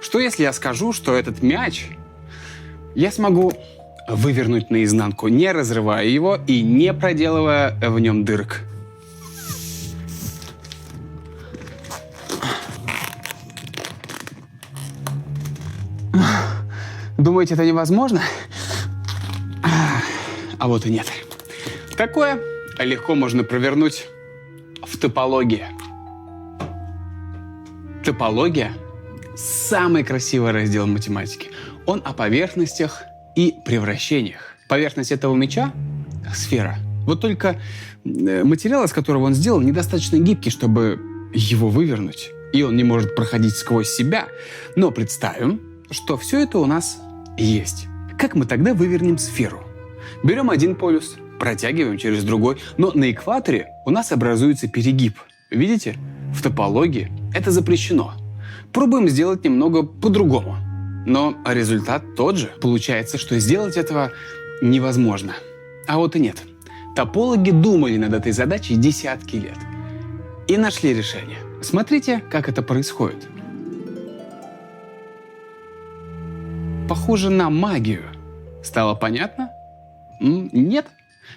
Что если я скажу, что этот мяч я смогу вывернуть наизнанку, не разрывая его и не проделывая в нем дырок? Думаете, это невозможно? А вот и нет. Такое легко можно провернуть в топологии. Топология – самый красивый раздел математики. Он о поверхностях и превращениях. Поверхность этого мяча – сфера. Вот только материал, из которого он сделан, недостаточно гибкий, чтобы его вывернуть. И он не может проходить сквозь себя. Но представим, что все это у нас есть. Как мы тогда вывернем сферу? Берем один полюс, протягиваем через другой, но на экваторе у нас образуется перегиб. Видите? В топологии это запрещено. Пробуем сделать немного по-другому. Но результат тот же. Получается, что сделать этого невозможно. А вот и нет. Топологи думали над этой задачей десятки лет. И нашли решение. Смотрите, как это происходит. Похоже на магию. Стало понятно? Нет?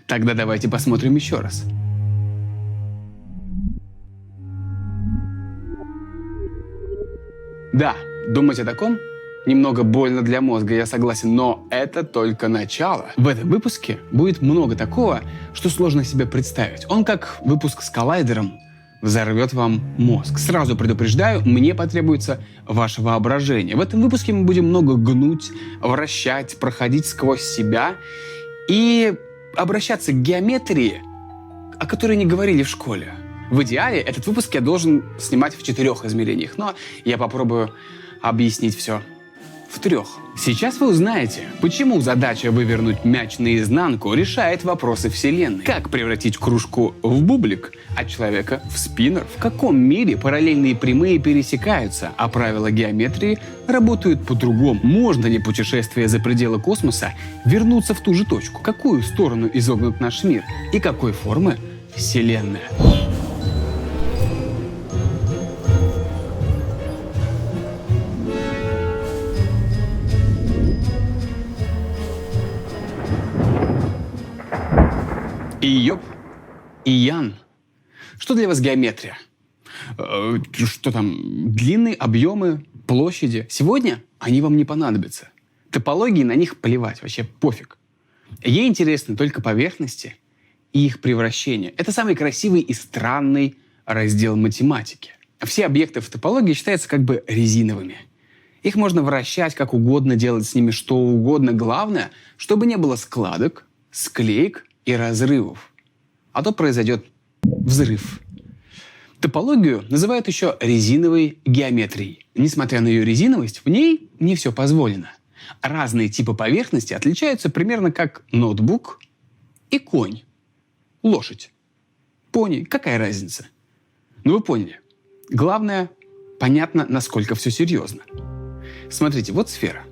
Тогда давайте посмотрим еще раз. Да, думать о таком немного больно для мозга, я согласен, но это только начало. В этом выпуске будет много такого, что сложно себе представить. Он как выпуск с коллайдером взорвет вам мозг. Сразу предупреждаю, мне потребуется ваше воображение. В этом выпуске мы будем много гнуть, вращать, проходить сквозь себя и обращаться к геометрии, о которой не говорили в школе. В идеале этот выпуск я должен снимать в 4 измерениях, но я попробую объяснить все в 3. Сейчас вы узнаете, почему задача вывернуть мяч наизнанку решает вопросы Вселенной. Как превратить кружку в бублик, а человека в спиннер. В каком мире параллельные прямые пересекаются, а правила геометрии работают по-другому. Можно ли путешествие за пределы космоса вернуться в ту же точку? Какую сторону изогнут наш мир? И какой формы Вселенная? Йоп, и Ян. Что для вас геометрия? Что там? Длины, объемы, площади. Сегодня они вам не понадобятся. Топологии на них плевать, вообще пофиг. Ей интересны только поверхности и их превращения. Это самый красивый и странный раздел математики. Все объекты в топологии считаются как бы резиновыми. Их можно вращать как угодно, делать с ними что угодно. Главное, чтобы не было складок, склеек и разрывов. А то произойдет взрыв. Топологию называют еще резиновой геометрией. Несмотря на ее резиновость, в ней не все позволено. Разные типы поверхности отличаются примерно как ноутбук и конь. Лошадь. Пони. Какая разница? Ну вы поняли. Главное, понятно, насколько все серьезно. Смотрите, вот сфера.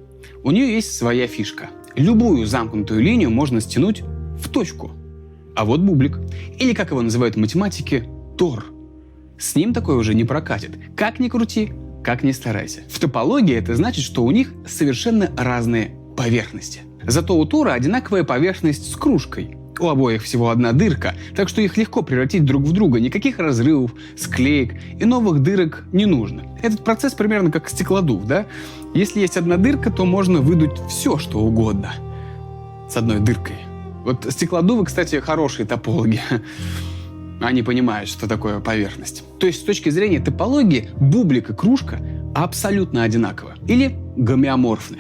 У нее есть своя фишка. Любую замкнутую линию можно стянуть в точку. А вот бублик. Или, как его называют в математике, тор. С ним такое уже не прокатит. Как ни крути, как ни старайся. В топологии это значит, что у них совершенно разные поверхности. Зато у тора одинаковая поверхность с кружкой. У обоих всего одна дырка, так что их легко превратить друг в друга. Никаких разрывов, склеек и новых дырок не нужно. Этот процесс примерно как стеклодув, да? Если есть одна дырка, то можно выдуть все, что угодно с одной дыркой. Вот стеклодувы, кстати, хорошие топологи. Они понимают, что такое поверхность. То есть с точки зрения топологии бублик и кружка абсолютно одинаковы. Или гомеоморфны.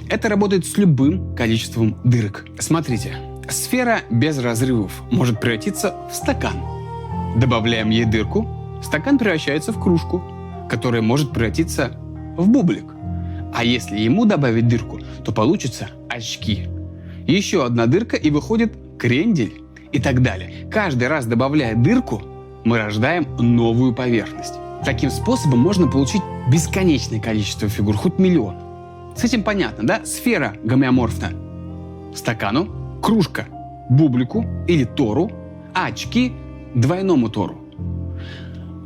Это работает с любым количеством дырок. Смотрите, сфера без разрывов может превратиться в стакан. Добавляем ей дырку, стакан превращается в кружку, которая может превратиться в бублик. А если ему добавить дырку, то получится очки. Еще одна дырка и выходит крендель и так далее. Каждый раз добавляя дырку, мы рождаем новую поверхность. Таким способом можно получить бесконечное количество фигур, хоть миллион. С этим понятно, да? Сфера гомеоморфна стакану, кружка бублику или тору, а очки двойному тору.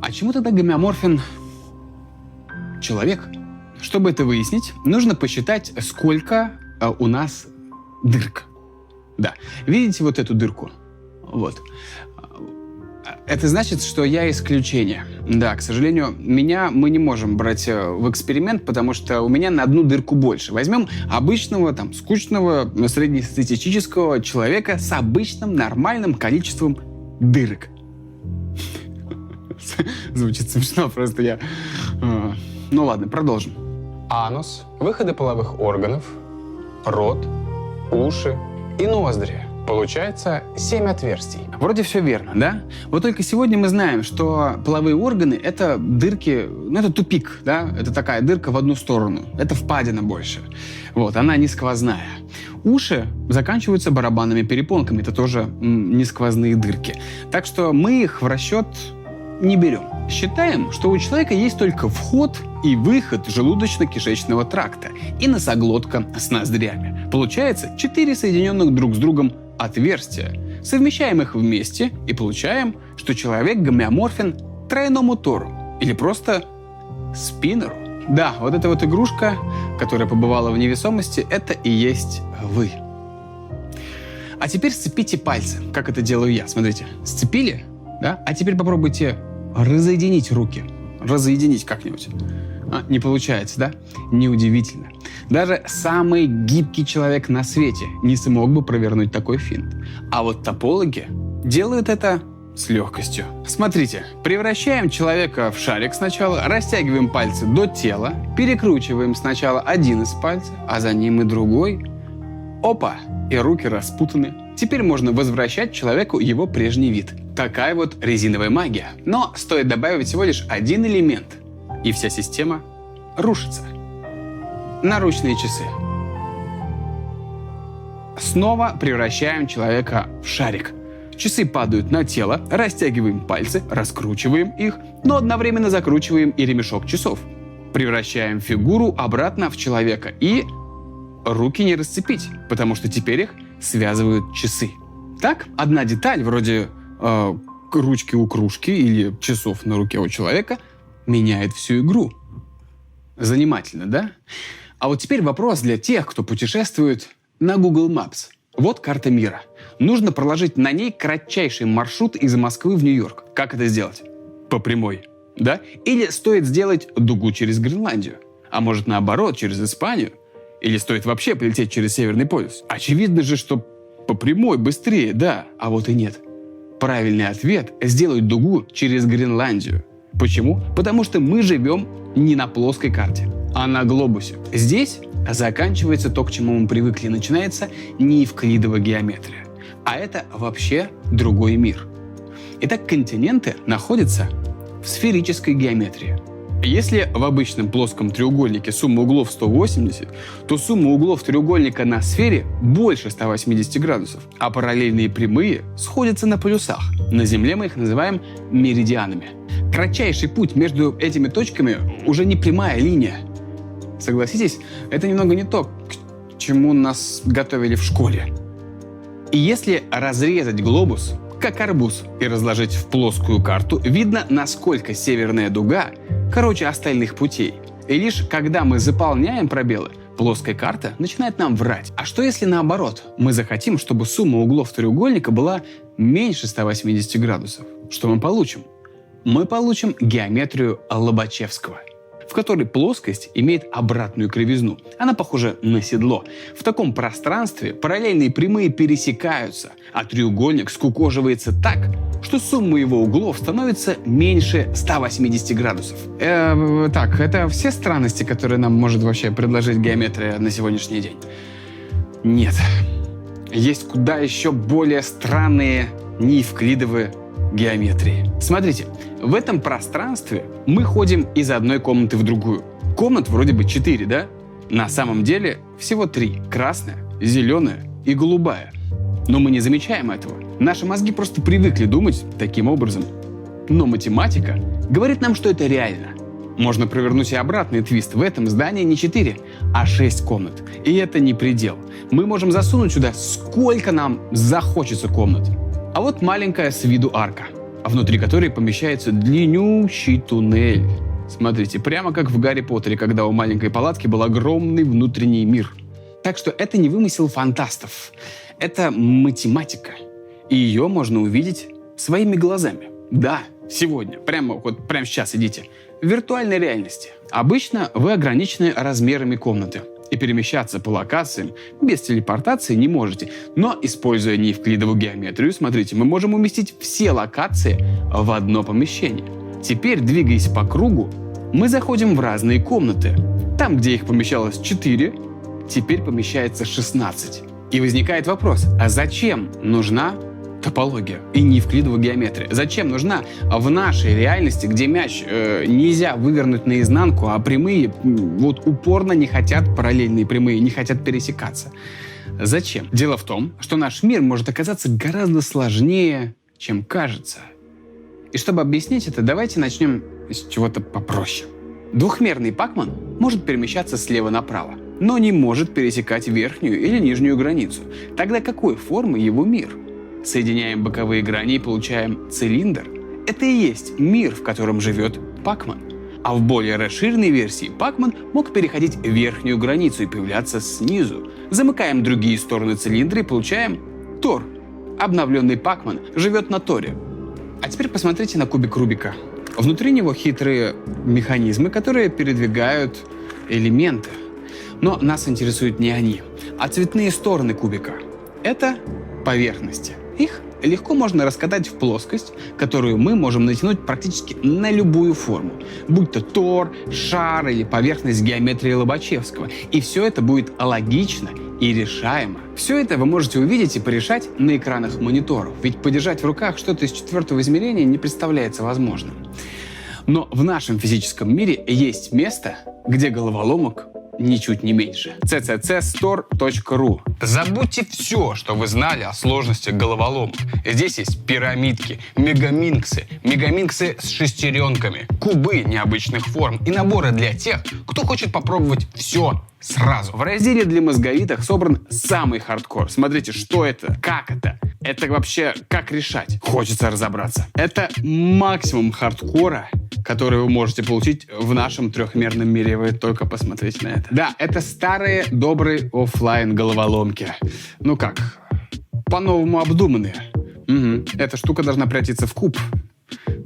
А чему тогда гомеоморфен человек? Чтобы это выяснить, нужно посчитать, сколько у нас дырок. Да, видите вот эту дырку? Вот. Это значит, что я исключение. Да, к сожалению, мы не можем брать в эксперимент, потому что у меня на одну дырку больше. Возьмем обычного, скучного, среднестатистического человека с обычным нормальным количеством дырок. Звучит смешно, просто я... Ну ладно, продолжим. Анус, выходы половых органов, рот, уши и ноздри. Получается 7 отверстий. Вроде все верно, да? Вот только сегодня мы знаем, что половые органы — это дырки, это тупик, да? Это такая дырка в одну сторону. Это впадина больше. Вот, она не сквозная. Уши заканчиваются барабанными перепонками. Это тоже не сквозные дырки. Так что мы их в расчет не берем. Считаем, что у человека есть только вход и выход желудочно-кишечного тракта и носоглотка с ноздрями. Получается 4 соединенных друг с другом отверстия. Совмещаем их вместе и получаем, что человек гомеоморфен тройному тору или просто спиннеру. Да, вот эта вот игрушка, которая побывала в невесомости, это и есть вы. А теперь сцепите пальцы, как это делаю я. Смотрите, сцепили, да? А теперь попробуйте разоединить руки. Разоединить как-нибудь. Не получается, да? Неудивительно. Даже самый гибкий человек на свете не смог бы провернуть такой финт. А вот топологи делают это с легкостью. Смотрите, превращаем человека в шарик сначала, растягиваем пальцы до тела, перекручиваем сначала один из пальцев, а за ним и другой. Опа! И руки распутаны. Теперь можно возвращать человеку его прежний вид. Такая вот резиновая магия. Но стоит добавить всего лишь один элемент, и вся система рушится. Наручные часы. Снова превращаем человека в шарик. Часы падают на тело, растягиваем пальцы, раскручиваем их, но одновременно закручиваем и ремешок часов. Превращаем фигуру обратно в человека и руки не расцепить, потому что теперь их связывают часы. Так, одна деталь вроде ручки у кружки или часов на руке у человека меняет всю игру. Занимательно, да? А вот теперь вопрос для тех, кто путешествует на Google Maps. Вот карта мира. Нужно проложить на ней кратчайший маршрут из Москвы в Нью-Йорк. Как это сделать? По прямой, да? Или стоит сделать дугу через Гренландию? А может, наоборот, через Испанию? Или стоит вообще полететь через Северный полюс? Очевидно же, что по прямой быстрее, да. А вот и нет. Правильный ответ – сделать дугу через Гренландию. Почему? Потому что мы живем не на плоской карте, а на глобусе. Здесь заканчивается то, к чему мы привыкли. Начинается неевклидовая геометрия. А это вообще другой мир. Итак, континенты находятся в сферической геометрии. Если в обычном плоском треугольнике сумма углов 180, то сумма углов треугольника на сфере больше 180 градусов, а параллельные прямые сходятся на полюсах. На Земле мы их называем меридианами. Кратчайший путь между этими точками уже не прямая линия. Согласитесь, это немного не то, к чему нас готовили в школе. И если разрезать глобус, как арбуз, и разложить в плоскую карту, видно, насколько северная дуга короче остальных путей. И лишь когда мы заполняем пробелы, плоская карта начинает нам врать. А что если наоборот? Мы захотим, чтобы сумма углов треугольника была меньше 180 градусов. Что мы получим? Мы получим геометрию Лобачевского, в которой плоскость имеет обратную кривизну. Она похожа на седло. В таком пространстве параллельные прямые пересекаются, а треугольник скукоживается так, что сумма его углов становится меньше 180 градусов. Так, это все странности, которые нам может вообще предложить геометрия на сегодняшний день? Нет. Есть куда еще более странные неевклидовые геометрии. Смотрите, в этом пространстве мы ходим из одной комнаты в другую. Комнат вроде бы 4, да? На самом деле всего 3. Красная, зеленая и голубая. Но мы не замечаем этого. Наши мозги просто привыкли думать таким образом. Но математика говорит нам, что это реально. Можно провернуть и обратный твист. В этом здании не 4, а 6 комнат. И это не предел. Мы можем засунуть сюда сколько нам захочется комнат. А вот маленькая с виду арка, внутри которой помещается длиннющий туннель. Смотрите, прямо как в Гарри Поттере, когда у маленькой палатки был огромный внутренний мир. Так что это не вымысел фантастов. Это математика. И ее можно увидеть своими глазами. Да, сегодня, прямо сейчас идите. В виртуальной реальности. Обычно вы ограничены размерами комнаты. И перемещаться по локациям без телепортации не можете. Но, используя неевклидовую геометрию, смотрите, мы можем уместить все локации в одно помещение. Теперь, двигаясь по кругу, мы заходим в разные комнаты. Там, где их помещалось 4, теперь помещается 16. И возникает вопрос, а зачем нужна топология и неевклидовая геометрия? Зачем нужна в нашей реальности, где мяч нельзя вывернуть наизнанку, а прямые упорно не хотят, параллельные прямые не хотят пересекаться? Зачем? Дело в том, что наш мир может оказаться гораздо сложнее, чем кажется. И чтобы объяснить это, давайте начнем с чего-то попроще. Двухмерный Пакман может перемещаться слева направо, но не может пересекать верхнюю или нижнюю границу. Тогда какой формы его мир? Соединяем боковые грани и получаем цилиндр. Это и есть мир, в котором живет Пакман. А в более расширенной версии Пакман мог переходить верхнюю границу и появляться снизу. Замыкаем другие стороны цилиндра и получаем Тор. Обновленный Пакман живет на Торе. А теперь посмотрите на кубик Рубика. Внутри него хитрые механизмы, которые передвигают элементы. Но нас интересуют не они, а цветные стороны кубика. Это поверхности. Их легко можно раскатать в плоскость, которую мы можем натянуть практически на любую форму, будь то тор, шар или поверхность геометрии Лобачевского. И все это будет логично и решаемо. Все это вы можете увидеть и порешать на экранах мониторов, ведь подержать в руках что-то из 4-го измерения не представляется возможным. Но в нашем физическом мире есть место, где головоломок ничуть не меньше. cccstore.ru. Забудьте все, что вы знали о сложности головоломок. Здесь есть пирамидки, мегаминксы с шестеренками, кубы необычных форм и наборы для тех, кто хочет попробовать все сразу. В разделе для мозговитых собран самый хардкор. Смотрите, что это, как это вообще как решать. Хочется разобраться. Это максимум хардкора, который вы можете получить в нашем трехмерном мире. Вы только посмотрите на это. Да, это старые добрые оффлайн головоломки. Ну как, по-новому обдуманные. Эта штука должна превратиться в куб.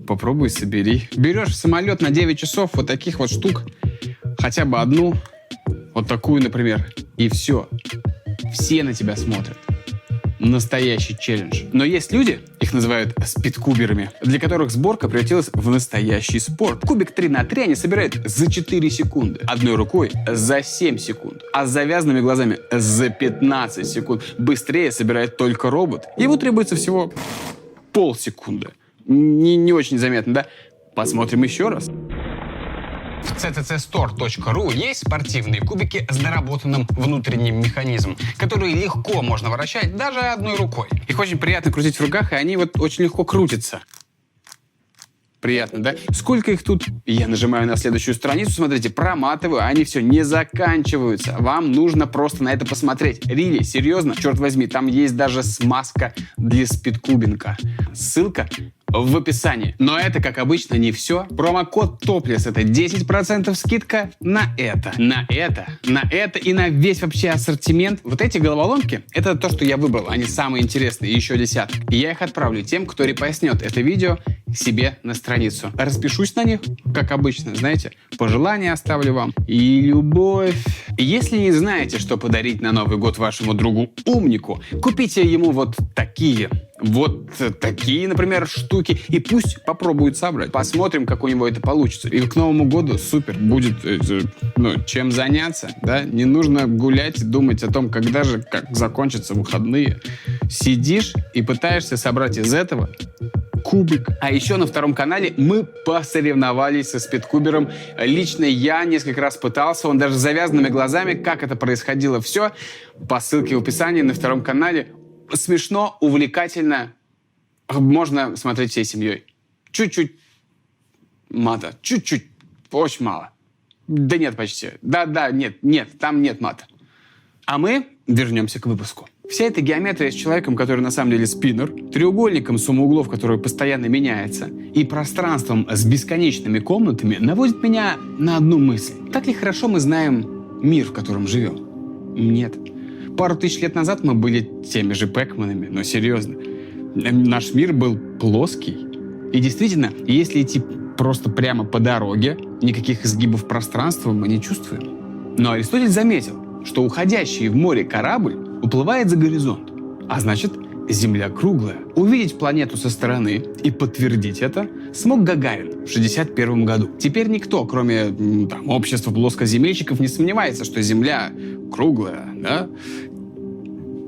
Попробуй, собери. Берешь самолет на 9 часов вот таких вот штук, хотя бы одну, вот такую, например, и все. Все на тебя смотрят. Настоящий челлендж. Но есть люди, их называют спидкуберами, для которых сборка превратилась в настоящий спорт. Кубик 3х3 они собирают за 4 секунды, одной рукой за 7 секунд, а с завязанными глазами за 15 секунд. Быстрее собирает только робот. Ему требуется всего полсекунды. Не очень заметно, да? Посмотрим еще раз. В cccstore.ru есть спортивные кубики с доработанным внутренним механизмом, которые легко можно вращать даже одной рукой. Их очень приятно крутить в руках, и они очень легко крутятся. Приятно, да? Сколько их тут? Я нажимаю на следующую страницу, смотрите, проматываю, они все не заканчиваются. Вам нужно просто на это посмотреть. Рили, серьезно? Черт возьми, там есть даже смазка для спидкубинга. Ссылка в описании. Но это, как обычно, не все. Промокод Топлес — это 10% скидка на это. На это и на весь вообще ассортимент. Вот эти головоломки — это то, что я выбрал. Они самые интересные, еще десяток. И я их отправлю тем, кто репостнет это видео себе на страницу. Распишусь на них, как обычно, знаете, пожелания оставлю вам и любовь. Если не знаете, что подарить на Новый год вашему другу-умнику, купите ему вот такие, например, штуки, и пусть попробует собрать. Посмотрим, как у него это получится. И к Новому году супер будет, чем заняться, да? Не нужно гулять и думать о том, как закончатся выходные. Сидишь и пытаешься собрать из этого кубик. А еще на втором канале мы посоревновались со спидкубером. Лично я несколько раз пытался, он даже с завязанными глазами, как это происходило, все по ссылке в описании на втором канале. Смешно, увлекательно. Можно смотреть всей семьей. Чуть-чуть мата. Чуть-чуть. Очень мало. Да нет почти. Да, нет, там нет мата. А мы вернемся к выпуску. Вся эта геометрия с человеком, который на самом деле спиннер, треугольником, сумма углов, который постоянно меняется, и пространством с бесконечными комнатами наводит меня на одну мысль. Так ли хорошо мы знаем мир, в котором живем? Нет. Пару тысяч лет назад мы были теми же Пэкманами, но серьезно. Наш мир был плоский. И действительно, если идти просто прямо по дороге, никаких изгибов пространства мы не чувствуем. Но Аристотель заметил, что уходящий в море корабль уплывает за горизонт, а значит, Земля круглая. Увидеть планету со стороны и подтвердить это смог Гагарин в 1961 году. Теперь никто, кроме общества плоскоземельщиков, не сомневается, что Земля круглая, да?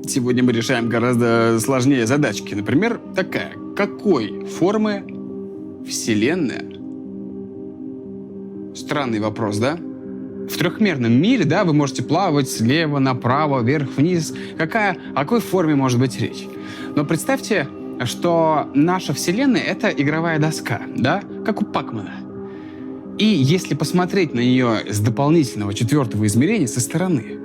Сегодня мы решаем гораздо сложнее задачки. Например, такая. Какой формы Вселенная? Странный вопрос, да? В трехмерном мире, да, вы можете плавать слева направо, вверх-вниз. О какой форме может быть речь? Но представьте, что наша Вселенная — это игровая доска, да, как у Пакмана. И если посмотреть на нее с дополнительного четвертого измерения со стороны,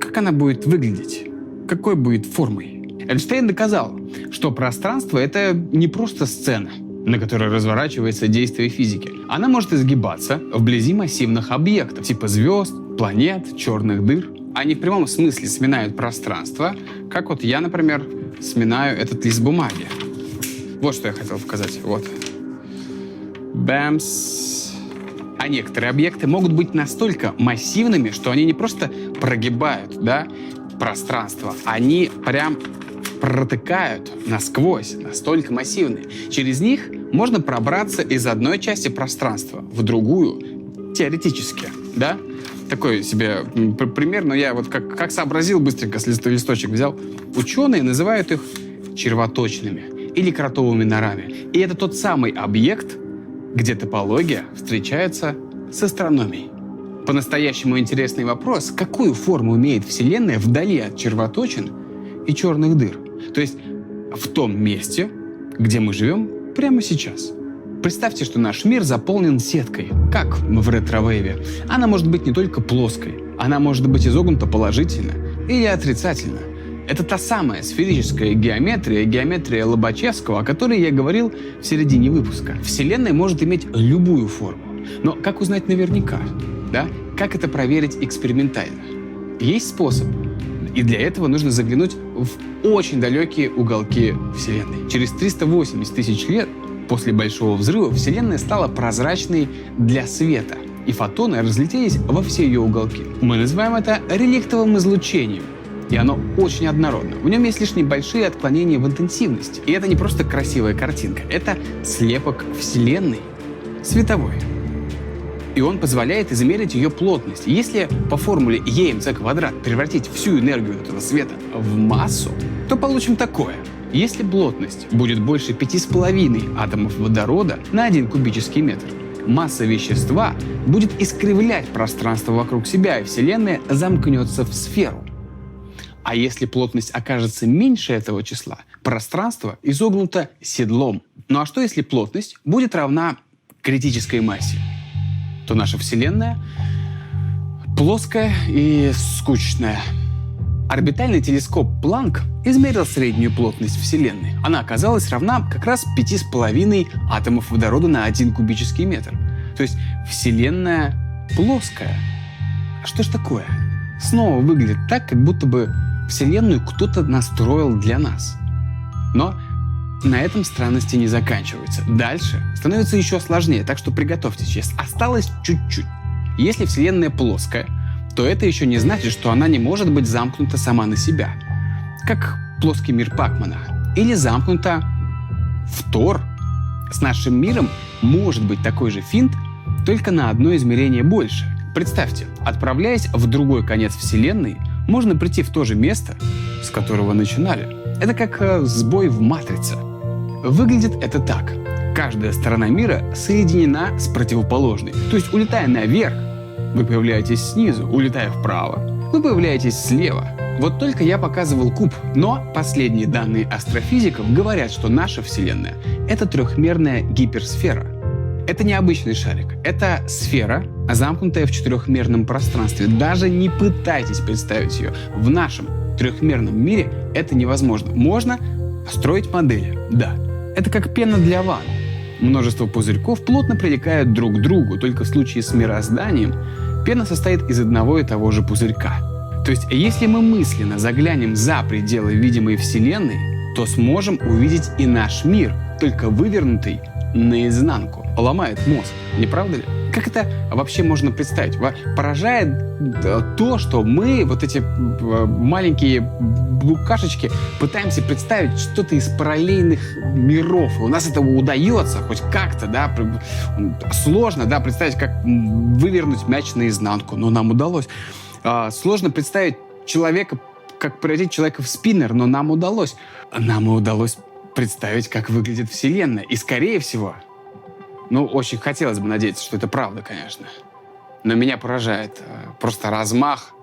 как она будет выглядеть? Какой будет формой? Эйнштейн доказал, что пространство — это не просто сцена, на которой разворачивается действие физики. Она может изгибаться вблизи массивных объектов, типа звезд, планет, черных дыр. Они в прямом смысле сминают пространство, как вот я, например, сминаю этот лист бумаги. Вот что я хотел показать. Вот. Бэмс. А некоторые объекты могут быть настолько массивными, что они не просто прогибают, да, пространство, они прям протыкают насквозь, настолько массивные. Через них можно пробраться из одной части пространства в другую, теоретически, да? Такой себе пример, но я вот как сообразил быстренько, с листочек взял. Ученые называют их червоточинами или кротовыми норами. И это тот самый объект, где топология встречается с астрономией. По-настоящему интересный вопрос, какую форму имеет Вселенная вдали от червоточин и черных дыр? То есть в том месте, где мы живем прямо сейчас. Представьте, что наш мир заполнен сеткой, как в ретро-вейве. Она может быть не только плоской, она может быть изогнута положительно или отрицательно. Это та самая сферическая геометрия, геометрия Лобачевского, о которой я говорил в середине выпуска. Вселенная может иметь любую форму. Но как узнать наверняка? Да? Как это проверить экспериментально? Есть способ. И для этого нужно заглянуть в очень далекие уголки Вселенной. Через 380 тысяч лет после Большого взрыва Вселенная стала прозрачной для света, и фотоны разлетелись во все ее уголки. Мы называем это реликтовым излучением, и оно очень однородно. В нем есть лишь небольшие отклонения в интенсивности. И это не просто красивая картинка, это слепок Вселенной, световой. И он позволяет измерить ее плотность. Если по формуле ЕМЦ квадрат превратить всю энергию этого света в массу, то получим такое. Если плотность будет больше 5,5 атомов водорода на 1 кубический метр, масса вещества будет искривлять пространство вокруг себя, и Вселенная замкнется в сферу. А если плотность окажется меньше этого числа, пространство изогнуто седлом. Ну а что если плотность будет равна критической массе? То наша Вселенная плоская и скучная. Орбитальный телескоп Планк измерил среднюю плотность Вселенной. Она оказалась равна как раз 5,5 атомов водорода на 1 кубический метр. То есть Вселенная плоская. А что ж такое? Снова выглядит так, как будто бы Вселенную кто-то настроил для нас. Но на этом странности не заканчиваются. Дальше становится еще сложнее, так что приготовьтесь, сейчас осталось чуть-чуть. Если Вселенная плоская, то это еще не значит, что она не может быть замкнута сама на себя, как плоский мир Пакмана, или замкнута в Тор. С нашим миром может быть такой же финт, только на одно измерение больше. Представьте, отправляясь в другой конец Вселенной, можно прийти в то же место, с которого начинали. Это как сбой в матрице. Выглядит это так. Каждая сторона мира соединена с противоположной. То есть, улетая наверх, вы появляетесь снизу, улетая вправо, вы появляетесь слева. Вот только я показывал куб, но последние данные астрофизиков говорят, что наша Вселенная — это трехмерная гиперсфера. Это не обычный шарик, это сфера, замкнутая в четырехмерном пространстве. Даже не пытайтесь представить ее в нашем трехмерном мире это невозможно. Можно построить модели, да. Это как пена для ванн. Множество пузырьков плотно прилегают друг к другу, только в случае с мирозданием пена состоит из одного и того же пузырька. То есть, если мы мысленно заглянем за пределы видимой Вселенной, то сможем увидеть и наш мир, только вывернутый наизнанку. Ломает мозг, не правда ли? Как это вообще можно представить? Поражает то, что мы, вот эти маленькие букашечки, пытаемся представить что-то из параллельных миров. И у нас это удается хоть как-то, да, сложно, да, представить, как вывернуть мяч наизнанку, но нам удалось. Сложно представить человека, как превратить человека в спиннер, но нам удалось. Нам удалось представить, как выглядит Вселенная. И, скорее всего, очень хотелось бы надеяться, что это правда, конечно. Но меня поражает просто размах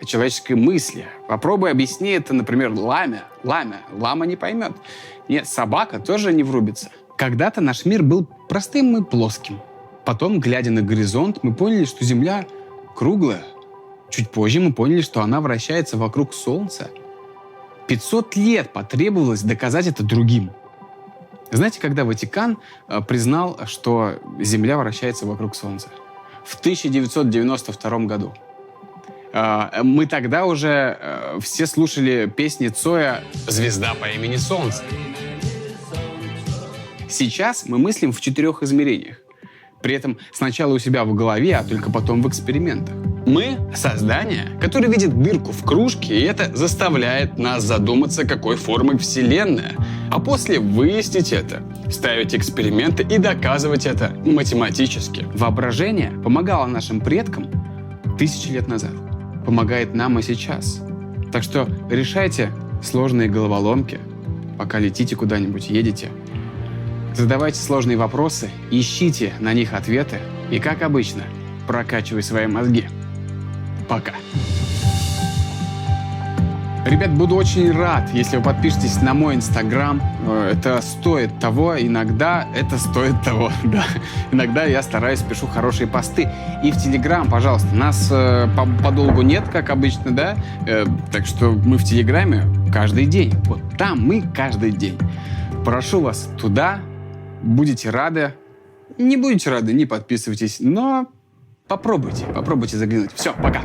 человеческой мысли. Попробуй объясни это, например, ламе. Лама не поймет. Нет, собака тоже не врубится. Когда-то наш мир был простым и плоским. Потом, глядя на горизонт, мы поняли, что Земля круглая. Чуть позже мы поняли, что она вращается вокруг Солнца. 500 лет потребовалось доказать это другим. Знаете, когда Ватикан признал, что Земля вращается вокруг Солнца? В 1992 году. Мы тогда уже все слушали песни Цоя «Звезда по имени Солнце». Сейчас мы мыслим в 4 измерениях. При этом сначала у себя в голове, а только потом в экспериментах. Мы — создание, которое видит дырку в кружке, и это заставляет нас задуматься, какой формы Вселенная. А после выяснить это, ставить эксперименты и доказывать это математически. Воображение помогало нашим предкам 1000 лет назад. Помогает нам и сейчас. Так что решайте сложные головоломки, пока летите куда-нибудь, едете. Задавайте сложные вопросы, ищите на них ответы и, как обычно, прокачивай свои мозги. Пока. Ребят, буду очень рад, если вы подпишетесь на мой Инстаграм. Это стоит того, иногда это стоит того, да. Иногда я стараюсь, пишу хорошие посты. И в Телеграм, пожалуйста, нас подолгу нет, как обычно, да. Так что мы в Телеграме каждый день. Вот там мы каждый день. Прошу вас туда, будете рады. Не будете рады, не подписывайтесь, но попробуйте заглянуть. Все, пока.